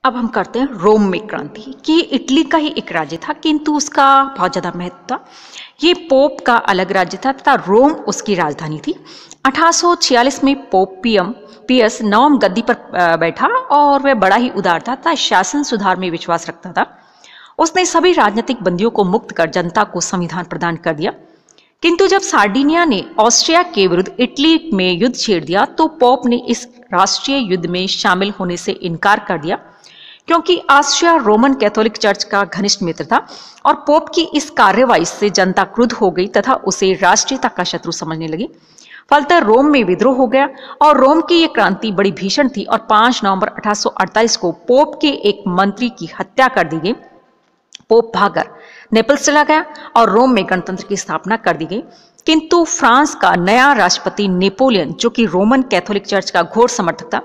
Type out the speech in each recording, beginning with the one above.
अब हम करते हैं रोम में क्रांति। कि इटली का ही एक राज्य था किंतु उसका बहुत ज़्यादा महत्व था। ये पोप का अलग राज्य था तथा रोम उसकी राजधानी थी। 1846 में पोप पियस नवम गद्दी पर बैठा और वह बड़ा ही उदार था तथा शासन सुधार में विश्वास रखता था। उसने सभी राजनीतिक बंदियों को मुक्त कर जनता को संविधान प्रदान कर दिया। किंतु जब सार्डिनिया ने ऑस्ट्रिया के विरुद्ध इटली में युद्ध छेड़ दिया तो पोप ने इस राष्ट्रीय युद्ध में शामिल होने से इनकार कर दिया, क्योंकि ऑस्ट्रिया रोमन कैथोलिक चर्च का घनिष्ठ मित्र था और पोप की इस कार्यवाही से जनता क्रुद्ध हो गई तथा उसे राष्ट्रीयता का शत्रु समझने लगी। फलतः रोम में विद्रोह हो गया और रोम की यह क्रांति बड़ी भीषण थी और 5 नवंबर 1848 को पोप के एक मंत्री की हत्या कर दी गई। पोप भागकर नेपल्स चला गया और रोम में गणतंत्र की स्थापना कर दी गई। किंतु फ्रांस का नया राष्ट्रपति नेपोलियन, जो कि रोमन कैथोलिक चर्च का घोर समर्थक था,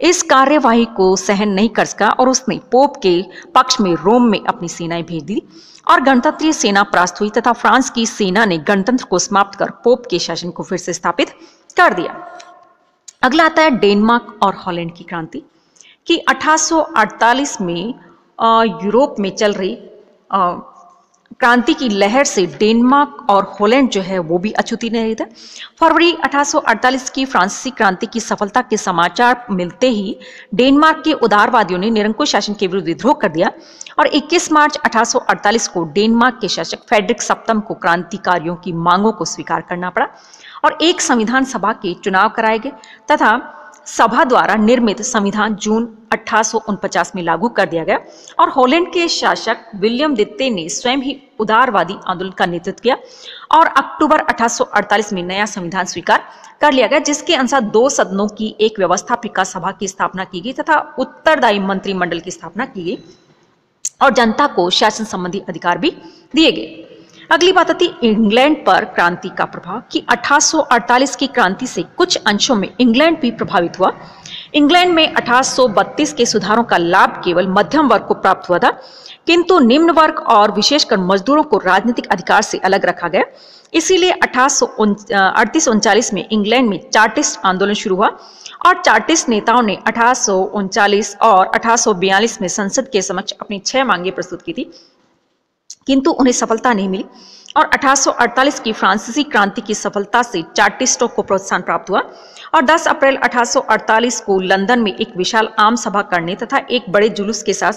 इस कार्यवाही को सहन नहीं कर सका और उसने पोप के पक्ष में रोम में अपनी सेनाएं भेज दी और गणतंत्रीय सेना परास्त हुई तथा फ्रांस की सेना ने गणतंत्र को समाप्त कर पोप के शासन को फिर से स्थापित कर दिया। अगला आता है डेनमार्क और हॉलैंड की क्रांति। कि 1848 में यूरोप में चल रही क्रांति की लहर से डेनमार्क और हॉलैंड जो है वो भी अछूती नहीं थे। फरवरी 1848 की फ्रांसीसी क्रांति की सफलता के समाचार मिलते ही डेनमार्क के उदारवादियों ने निरंकुश शासन के विरुद्ध विद्रोह कर दिया और 21 मार्च 1848 को डेनमार्क के शासक फ्रेडरिक सप्तम को क्रांतिकारियों की मांगों को स्वीकार करना पड़ा और एक संविधान सभा के चुनाव कराए गए तथा सभा द्वारा निर्मित संविधान जून 1849 में लागू कर दिया गया और हॉलैंड के शासक विलियम द्वितीय ने स्वयं ही उदारवादी आंदोलन का नेतृत्व किया और अक्टूबर 1848 में नया संविधान स्वीकार कर लिया गया, जिसके अनुसार 2 सदनों की एक व्यवस्थापिका सभा की स्थापना की गई तथा उत्तरदायी मंत्रिमंडल की स्थापना की गई और जनता को शासन संबंधी अधिकार भी दिए गए। अगली बात आती इंग्लैंड पर क्रांति का प्रभाव। कि 1848 की क्रांति से कुछ अंशों में इंग्लैंड भी प्रभावित हुआ। इंग्लैंड में 1832 के सुधारों का लाभ केवल मध्यम वर्ग को प्राप्त हुआ था, किंतु निम्न वर्ग और विशेषकर मजदूरों को राजनीतिक अधिकार से अलग रखा गया। इसीलिए 1838-39 में इंग्लैंड में चार्टिस्ट आंदोलन शुरू हुआ और चार्टिस्ट नेताओं ने 1839 और 1842 में संसद के समक्ष अपनी 6 मांगे प्रस्तुत की थी, किंतु उन्हें सफलता नहीं मिली और 1848 की फ्रांसीसी क्रांति की सफलता से चार्टिस्टों को प्रोत्साहन प्राप्त हुआ और 10 अप्रैल 1848 को लंदन में एक विशाल आम सभा करने तथा एक बड़े जुलूस के साथ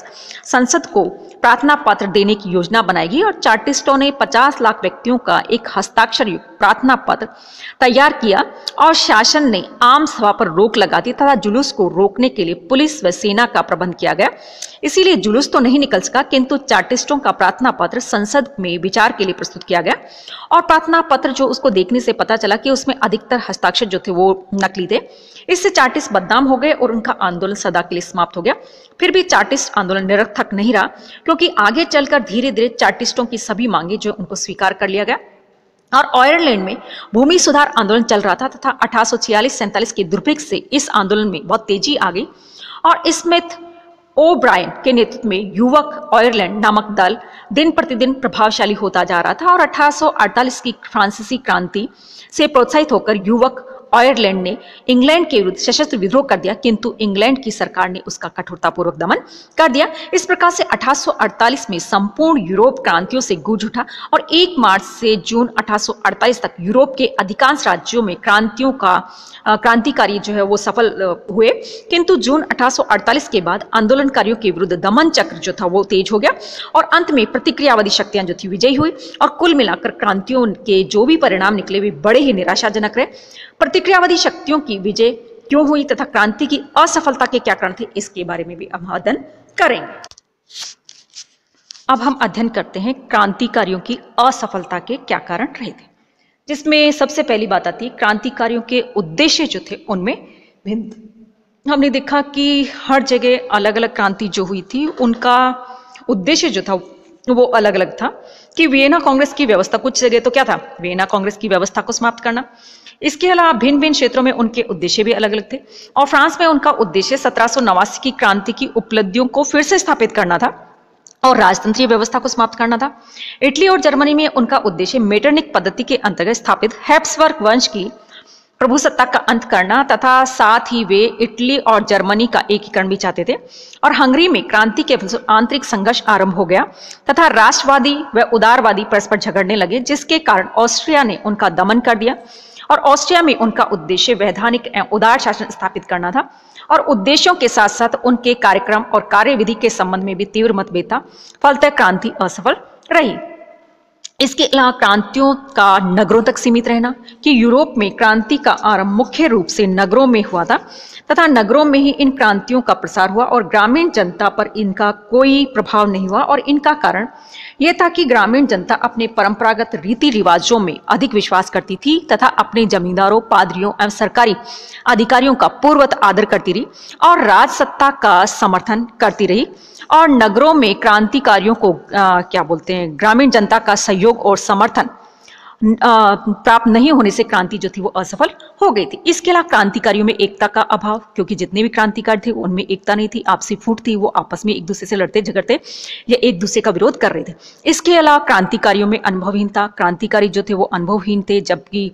संसद को प्रार्थना पत्र देने की योजना बनाई गई और चार्टिस्टों ने 50 लाख व्यक्तियों का एक हस्ताक्षर युक्त प्रार्थना पत्र तैयार किया और शासन ने आम सभा पर रोक लगा दी तथा जुलूस को रोकने के लिए पुलिस व सेना का प्रबंध किया गया। इसीलिए जुलूस तो नहीं निकल सका, किंतु चार्टिस्टों का प्रार्थना पत्र संसद में विचार के लिए प्रस्तुत किया गया और प्रार्थना पत्र जो उसको देखने से पता चला कि उसमें अधिकतर हस्ताक्षर जो थे वो नकली थे। इससे चार्टिस्ट बदनाम हो गए और उनका आंदोलन सदा के लिए समाप्त हो गया। फिर भी चार्टिस्ट आंदोलन निरर्थक नहीं रहा, क्योंकि आगे चलकर धीरे धीरे चार्टिस्टों की सभी मांगे जो उनको स्वीकार कर लिया गया और आयरलैंड में भूमि सुधार आंदोलन चल रहा था तथा 1846-47 के दुर्भिक्ष से इस आंदोलन में बहुत तेजी आ गई और स्मिथ ओब्रायन के नेतृत्व में युवक आयरलैंड नामक दल दिन प्रतिदिन प्रभावशाली होता जा रहा था और 1848 की फ्रांसीसी क्रांति से प्रोत्साहित होकर युवक आयरलैंड ने इंग्लैंड के विरुद्ध सशस्त्र विद्रोह कर दिया, किंतु इंग्लैंड की सरकार ने उसका कठोरतापूर्वक दमन कर दिया। इस प्रकार से 1848 में संपूर्ण यूरोप क्रांतियों से गूंज उठा और 1 मार्च से जून 1848 तक यूरोप के अधिकांश राज्यों में क्रांतिकारी जो है वो सफल हुए, किंतु जून 1848 के बाद आंदोलनकारियों के विरुद्ध दमन चक्र जो था वो तेज हो गया और अंत में प्रतिक्रियावादी शक्तियां जो थी विजयी हुई और कुल मिलाकर क्रांतियों के जो भी परिणाम निकले वे बड़े ही निराशाजनक रहे। प्रतिक्रियावादी शक्तियों की विजय क्यों हुई तथा क्रांति की असफलता के क्या कारण थे, इसके बारे में भी हम अध्ययन करेंगे। अब हम अध्ययन करते हैं क्रांतिकारियों की असफलता के क्या कारण रहे थे, जिसमें सबसे पहली बात आती है क्रांतिकारियों के उद्देश्य जो थे उनमें भिन्न। हमने देखा कि हर जगह अलग अलग क्रांति जो हुई थी उनका उद्देश्य जो था वो अलग अलग था। कि वियना कांग्रेस की व्यवस्था, कुछ जगह तो क्या था, वियना कांग्रेस की व्यवस्था को समाप्त करना। इसके अलावा भिन्न भिन्न क्षेत्रों में उनके उद्देश्य भी अलग अलग थे और फ्रांस में उनका उद्देश्य 1789 की क्रांति की उपलब्धियों को फिर से स्थापित करना था और राजतंत्रीय व्यवस्था को समाप्त करना था। इटली और जर्मनी में उनका उद्देश्य मेटरनिक पद्धति के अंतर्गत स्थापित हैब्सबर्ग वंश की प्रभुसत्ता का अंत करना तथा साथ ही वे इटली और जर्मनी का एकीकरण भी चाहते थे। और हंगरी में क्रांति के आंतरिक संघर्ष आरंभ हो गया तथा राष्ट्रवादी व उदारवादी परस्पर झगड़ने लगे, जिसके कारण ऑस्ट्रिया ने उनका दमन कर दिया। और ऑस्ट्रिया में उनका उद्देश्य वैधानिक एवं उदार शासन स्थापित करना था और उद्देश्यों के साथ साथ उनके कार्यक्रम और कार्यविधि के संबंध में भी तीव्र मतभेद था। फलतः क्रांति असफल रही। इसके अलावा क्रांतियों का नगरों तक सीमित रहना, कि यूरोप में क्रांति का आरंभ मुख्य रूप से नगरों में हुआ था तथा नगरों में ही इन क्रांतियों का प्रसार हुआ और ग्रामीण जनता पर इनका कोई प्रभाव नहीं हुआ। और इनका कारण यह था कि ग्रामीण जनता अपने परंपरागत रीति रिवाजों में अधिक विश्वास करती थी तथा अपने जमींदारों, पादरियों एवं सरकारी अधिकारियों का पूर्ववत आदर करती रही और राज सत्ता का समर्थन करती रही। और नगरों में क्रांतिकारियों को ग्रामीण जनता का सहयोग और समर्थन प्राप्त नहीं होने से क्रांति जो थी वो असफल हो गई थी। इसके अलावा क्रांतिकारियों में एकता का अभाव, क्योंकि जितने भी क्रांतिकारी थे उनमें एकता नहीं थी, आपसी फूट थी, वो आपस में एक दूसरे से लड़ते झगड़ते या एक दूसरे का विरोध कर रहे थे। इसके अलावा क्रांतिकारियों में अनुभवहीनता, क्रांतिकारी जो थे वो अनुभवहीन थे, जबकि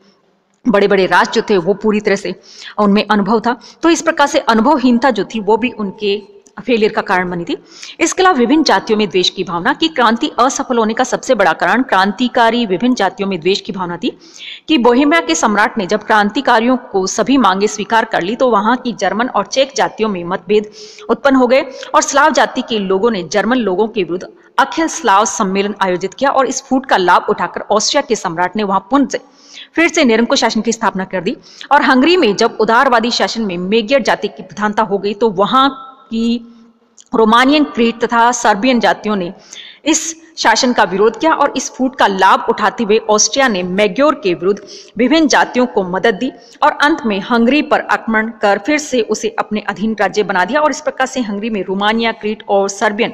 बड़े बड़े राज जो थे वो पूरी तरह से उनमें अनुभव था। तो इस प्रकार से अनुभवहीनता जो थी वो भी उनके फेलियर का कारण बनी थी। इसके अलावा विभिन्न जातियों में द्वेष की भावना, कि क्रांति असफल होने का सबसे बड़ा कारण क्रांतिकारी विभिन्न जातियों में द्वेष की भावना थी। कि बोहेमिया के सम्राट ने जब क्रांतिकारियों को सभी मांगे स्वीकार कर ली तो वहां की जर्मन और चेक जातियों में मतभेद उत्पन्न हो गए और स्लाव जाति के लोगों ने जर्मन लोगों के विरुद्ध अखिल स्लाव सम्मेलन आयोजित किया और इस फूट का लाभ उठाकर ऑस्ट्रिया के सम्राट ने वहां फिर से निरंकुश शासन की स्थापना कर दी। और हंगरी में जब उदारवादी शासन में मेगियर जाति की प्रधानता हो गई तो वहां की रोमानियन, क्रीट तथा सर्बियन जातियों ने इस शासन का विरोध किया और इस फूट का लाभ उठाते हुए ऑस्ट्रिया ने मैग्योर के विरुद्ध विभिन्न जातियों को मदद दी और अंत में हंगरी पर आक्रमण कर फिर से उसे अपने अधीन राज्य बना दिया। और इस प्रकार से हंगरी में रोमानिया, क्रीट और सर्बियन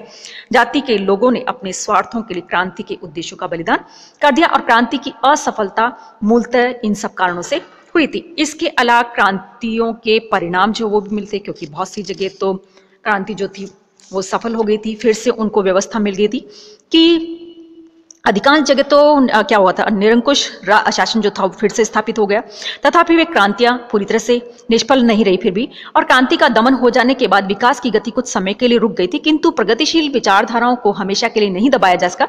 जाति के लोगों ने अपने स्वार्थों के लिए क्रांति के उद्देश्यों का बलिदान कर दिया और क्रांति की असफलता मूलतः इन सब कारणों से हुई थी। इसके अलावा क्रांतियों के परिणाम जो वो भी मिलते, क्योंकि बहुत सी जगह तो क्रांति जो थी वो सफल हो गई थी, फिर से उनको व्यवस्था मिल गई थी कि अधिकांश जगह तो क्या हुआ था, निरंकुश शासन जो था वो फिर से स्थापित हो गया। तथापि वे क्रांतियां पूरी तरह से निष्फल नहीं रही फिर भी, और क्रांति का दमन हो जाने के बाद विकास की गति कुछ समय के लिए रुक गई थी, किंतु प्रगतिशील विचारधाराओं को हमेशा के लिए नहीं दबाया जा सका।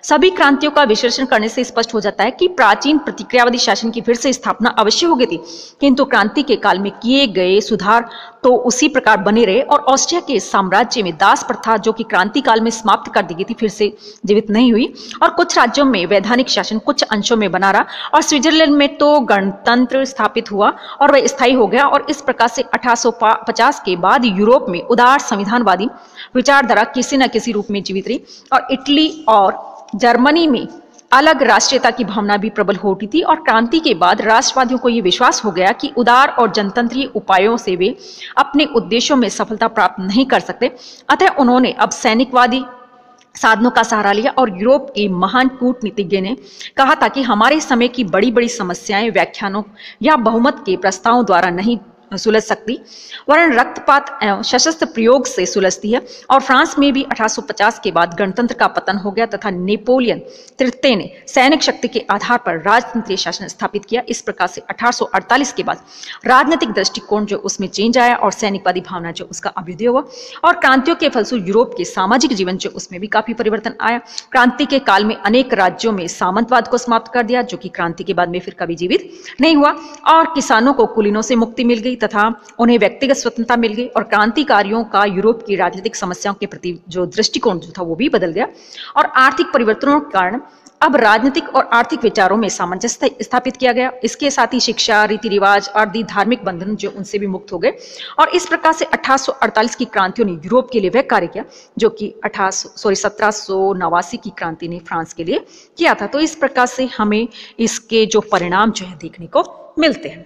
सभी क्रांतियों का विश्लेषण करने से स्पष्ट हो जाता है कि प्राचीन प्रतिक्रियावादी शासन की फिर से स्थापना अवश्य हो गई थी, किंतु क्रांति के काल में किए गए सुधार तो उसी प्रकार बने रहे और ऑस्ट्रिया के साम्राज्य में दास प्रथा जो कि क्रांति काल में समाप्त कर दी गई थी फिर से जीवित नहीं हुई और कुछ राज्यों में वैधानिक शासन कुछ अंशों में बना रहा और स्विट्जरलैंड में तो गणतंत्र स्थापित हुआ और वह स्थायी हो गया। और इस प्रकार से 1850 के बाद यूरोप में उदार संविधानवादी विचारधारा किसी न किसी रूप में जीवित रही और इटली और जर्मनी में अलग राष्ट्रीयता की भावना भी प्रबल हो उठी थी। और क्रांति के बाद राष्ट्रवादियों को यह विश्वास हो गया कि उदार और जनतंत्रीय उपायों से वे अपने उद्देश्यों में सफलता प्राप्त नहीं कर सकते, अतः उन्होंने अब सैनिकवादी साधनों का सहारा लिया। और यूरोप के महान कूटनीतिज्ञ ने कहा था कि हमारे समय की बड़ी बड़ी समस्याएं व्याख्यानों या बहुमत के प्रस्तावों द्वारा नहीं सुलझ सकती, वरन रक्तपात एवं सशस्त्र प्रयोग से सुलझती है। और फ्रांस में भी 1850 के बाद गणतंत्र का पतन हो गया तथा नेपोलियन तृतीय ने सैनिक शक्ति के आधार पर राजतंत्रीय शासन स्थापित किया। इस प्रकार से 1848 के बाद राजनीतिक दृष्टिकोण जो उसमें चेंज आया और सैनिकवादी भावना जो उसका अभ्युदय हुआ और क्रांतियों के फलस्वरूप यूरोप के सामाजिक जीवन जो उसमें भी काफी परिवर्तन आया। क्रांति के काल में अनेक राज्यों में सामंतवाद को समाप्त कर दिया जो कि क्रांति के बाद में फिर कभी जीवित नहीं हुआ और किसानों को कुलीनों से मुक्ति मिल गई तथा उन्हें व्यक्तिगत स्वतंत्रता मिल गई और क्रांतिकारियों का यूरोप की राजनीतिक समस्याओं के प्रति जो दृष्टिकोण जो था वो भी बदल गया। और आर्थिक परिवर्तनों के कारण अब राजनीतिक और आर्थिक विचारों में सामंजस्य स्थापित किया गया। इसके साथ ही शिक्षा, रीति रिवाज, आदि धार्मिक बंधन जो उनसे भी मुक्त हो गए। और इस प्रकार से 1848 की क्रांतियों ने यूरोप के लिए वह कार्य किया जो कि 1789 की क्रांति ने फ्रांस के लिए किया था। तो इस प्रकार से हमें इसके जो परिणाम जो है देखने को मिलते हैं।